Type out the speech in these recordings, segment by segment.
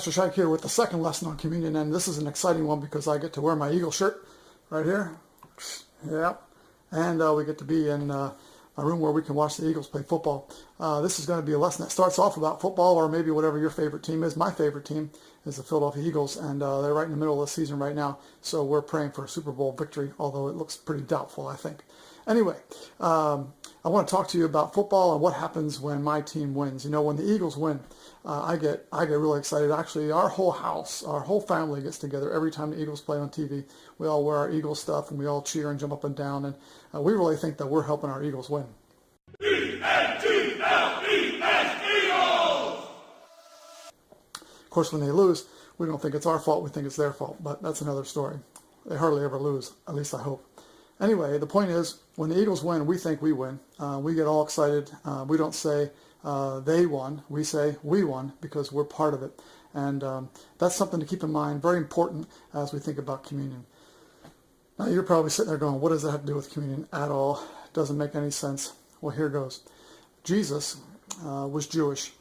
Pastor Shike here with the second lesson on communion, and this is an exciting one because I get to wear my Eagle shirt right here. Yeah, and we get to be in a room where we can watch the Eagles play football. This is going to be a lesson that starts off about football or maybe whatever your favorite team is. My favorite team is the Philadelphia Eagles, and they're right in the middle of the season right now, so we're praying for a Super Bowl victory, although it looks pretty doubtful, I think. Anyway, I want to talk to you about football and what happens when my team wins. You know, when the Eagles win, I get really excited. Actually, our whole house, our whole family gets together every time the Eagles play on TV. We all wear our Eagles stuff and we all cheer and jump up and down, and we really think that we're helping our Eagles win. E-N-G-L-E-S, Eagles! Of course, when they lose, we don't think it's our fault. We think it's their fault, but that's another story. They hardly ever lose, at least I hope. Anyway, the point is, when the Eagles win, we think we win. We get all excited. We don't say they won. We say we won because we're part of it. And that's something to keep in mind, very important as we think about communion. Now, you're probably sitting there going, what does that have to do with communion at all? It doesn't make any sense. Well, here goes. Jesus was Jewish.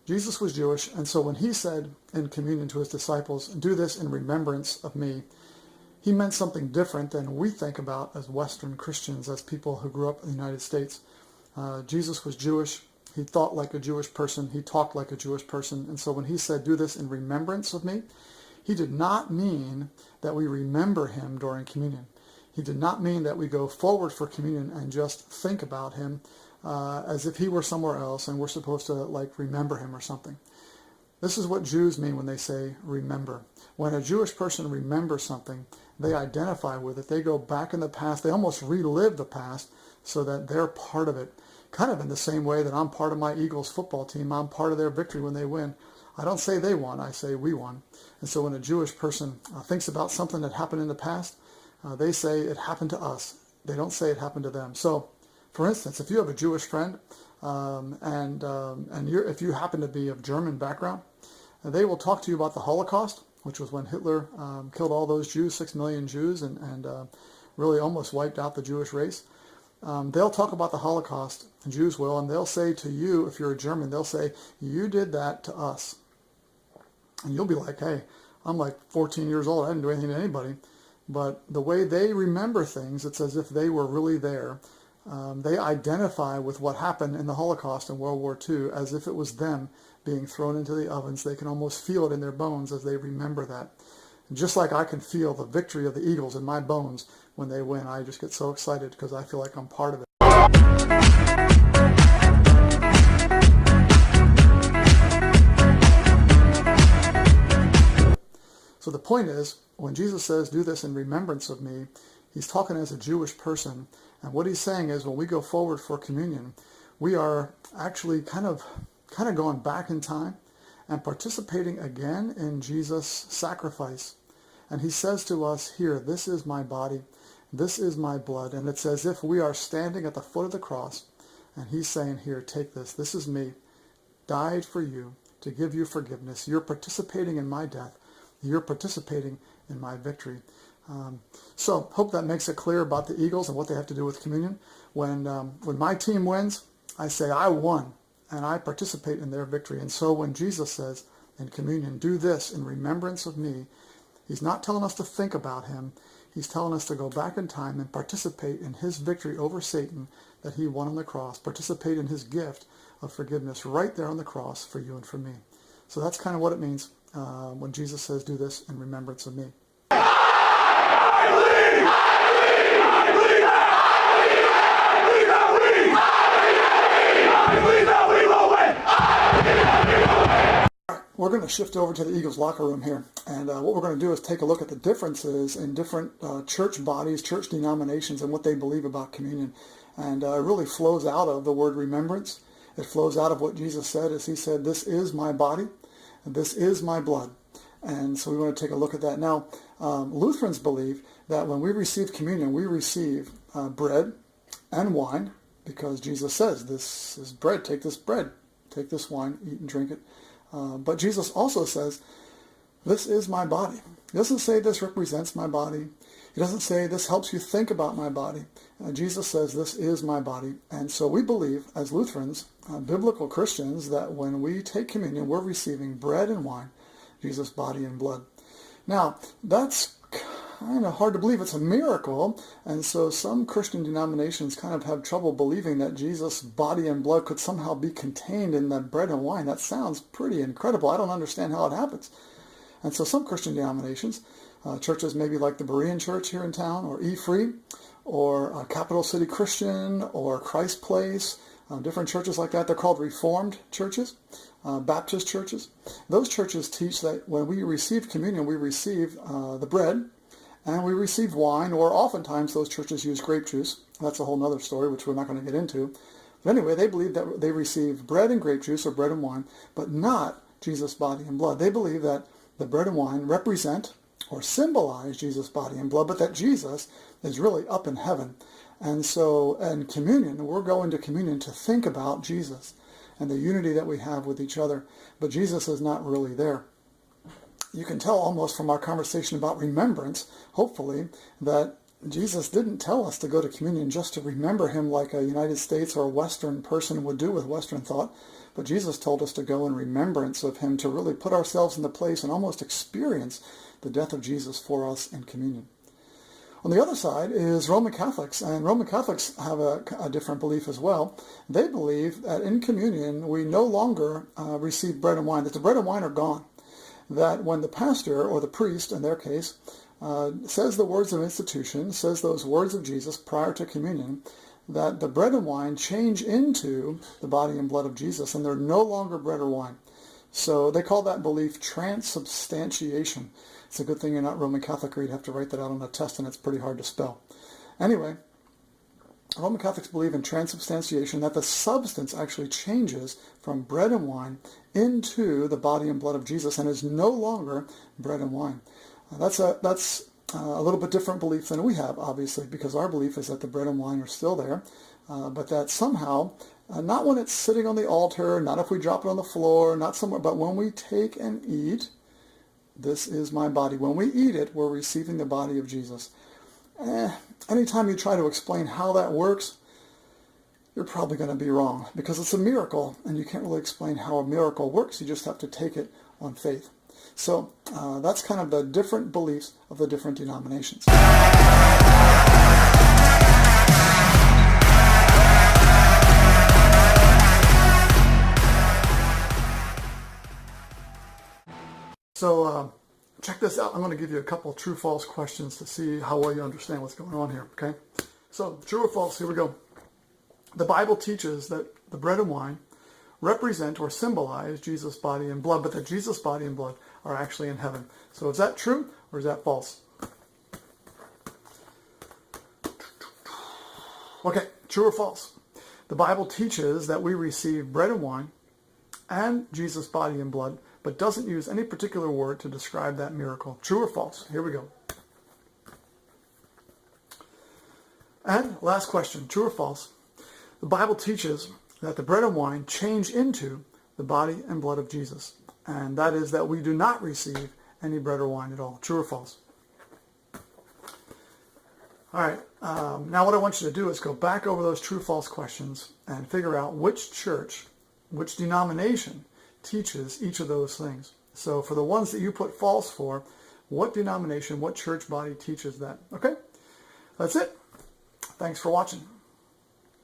Jesus was Jewish, and so when he said in communion to his disciples, do this in remembrance of me, he meant something different than we think about as Western Christians, as people who grew up in the United States. Jesus was Jewish. He thought like a Jewish person. He talked like a Jewish person. And so when he said, do this in remembrance of me, he did not mean that we remember him during communion. He did not mean that we go forward for communion and just think about him as if he were somewhere else and we're supposed to like remember him or something. This is what Jews mean when they say remember. When a Jewish person remembers something, they identify with it. They go back in the past. They almost relive the past so that they're part of it. Kind of in the same way that I'm part of my Eagles football team. I'm part of their victory when they win. I don't say they won. I say we won. And so when a Jewish person thinks about something that happened in the past, they say it happened to us. They don't say it happened to them. So, for instance, if you have a Jewish friend if you happen to be of German background, they will talk to you about the Holocaust, which was when Hitler killed all those Jews, 6 million Jews, and really almost wiped out the Jewish race. They'll talk about the Holocaust, and Jews will, and they'll say to you, if you're a German, they'll say, you did that to us. And you'll be like, hey, I'm like 14 years old. I didn't do anything to anybody. But the way they remember things, it's as if they were really there. They identify with what happened in the Holocaust in World War II as if it was them being thrown into the ovens. They can almost feel it in their bones as they remember that. And just like I can feel the victory of the Eagles in my bones when they win, I just get so excited because I feel like I'm part of it. So the point is, when Jesus says, do this in remembrance of me, he's talking as a Jewish person. And what he's saying is when we go forward for communion, we are actually kind of going back in time and participating again in Jesus' sacrifice. And he says to us here, this is my body, this is my blood. And it's as if we are standing at the foot of the cross. And he's saying here, take this. This is me, died for you to give you forgiveness. You're participating in my death. You're participating in my victory. So hope that makes it clear about the Eagles and what they have to do with communion. When my team wins, I say I won, and I participate in their victory. And so when Jesus says in communion, do this in remembrance of me, he's not telling us to think about him. He's telling us to go back in time and participate in his victory over Satan that he won on the cross, participate in his gift of forgiveness right there on the cross for you and for me. So that's kind of what it means when Jesus says, do this in remembrance of me. We're going to shift over to the Eagles locker room here, and what we're going to do is take a look at the differences in different church bodies, church denominations, and what they believe about communion. And it really flows out of the word remembrance. It flows out of what Jesus said, as he said, this is my body, and this is my blood. And so we want to take a look at that. Now, Lutherans believe that when we receive communion, we receive bread and wine, because Jesus says, this is bread, take this bread, take this wine, eat and drink it. But Jesus also says, this is my body. He doesn't say this represents my body. He doesn't say this helps you think about my body. Jesus says this is my body. And so we believe, as Lutherans, biblical Christians, that when we take communion, we're receiving bread and wine. Jesus' body and blood. Now, that's kind of hard to believe. It's a miracle, and so some Christian denominations kind of have trouble believing that Jesus' body and blood could somehow be contained in the bread and wine. That sounds pretty incredible. I don't understand how it happens. And so some Christian denominations, churches maybe like the Berean Church here in town, or E-Free, or Capital City Christian, or Christ Place, different churches like that. They're called Reformed churches, Baptist churches. Those churches teach that when we receive communion, we receive the bread, and we receive wine, or oftentimes those churches use grape juice. That's a whole other story, which we're not going to get into. But anyway, they believe that they receive bread and grape juice, or bread and wine, but not Jesus' body and blood. They believe that the bread and wine represent or symbolize Jesus' body and blood, but that Jesus is really up in heaven. And so in communion, we're going to communion to think about Jesus and the unity that we have with each other. But Jesus is not really there. You can tell almost from our conversation about remembrance, hopefully, that Jesus didn't tell us to go to communion just to remember him like a United States or a Western person would do with Western thought. But Jesus told us to go in remembrance of him, to really put ourselves in the place and almost experience the death of Jesus for us in communion. On the other side is Roman Catholics, and Roman Catholics have a different belief as well. They believe that in communion we no longer receive bread and wine, that the bread and wine are gone. That when the pastor, or the priest in their case, says the words of institution, says those words of Jesus prior to communion, that the bread and wine change into the body and blood of Jesus, and they're no longer bread or wine. So they call that belief transubstantiation. It's a good thing you're not Roman Catholic, or you'd have to write that out on a test, and it's pretty hard to spell. Anyway, Roman Catholics believe in transubstantiation, that the substance actually changes from bread and wine into the body and blood of Jesus, and is no longer bread and wine. That's a little bit different belief than we have, obviously, because our belief is that the bread and wine are still there, but that somehow, not when it's sitting on the altar, not if we drop it on the floor, not somewhere, but when we take and eat, this is my body. When we eat it, we're receiving the body of Jesus. Anytime you try to explain how that works, you're probably going to be wrong, because it's a miracle, and you can't really explain how a miracle works. You just have to take it on faith. So that's kind of the different beliefs of the different denominations. So check this out. I'm going to give you a couple true-false questions to see how well you understand what's going on here, okay? So true or false, here we go. The Bible teaches that the bread and wine represent or symbolize Jesus' body and blood, but that Jesus' body and blood are actually in heaven. So is that true or is that false? Okay, true or false? The Bible teaches that we receive bread and wine and Jesus' body and blood, but doesn't use any particular word to describe that miracle. True or false? Here we go. And last question, true or false? The Bible teaches that the bread and wine change into the body and blood of Jesus. And that is that we do not receive any bread or wine at all. True or false? All right. Now what I want you to do is go back over those true-false questions and figure out which church, which denomination teaches each of those things. So for the ones that you put false for, what denomination, what church body teaches that? Okay? That's it. Thanks for watching.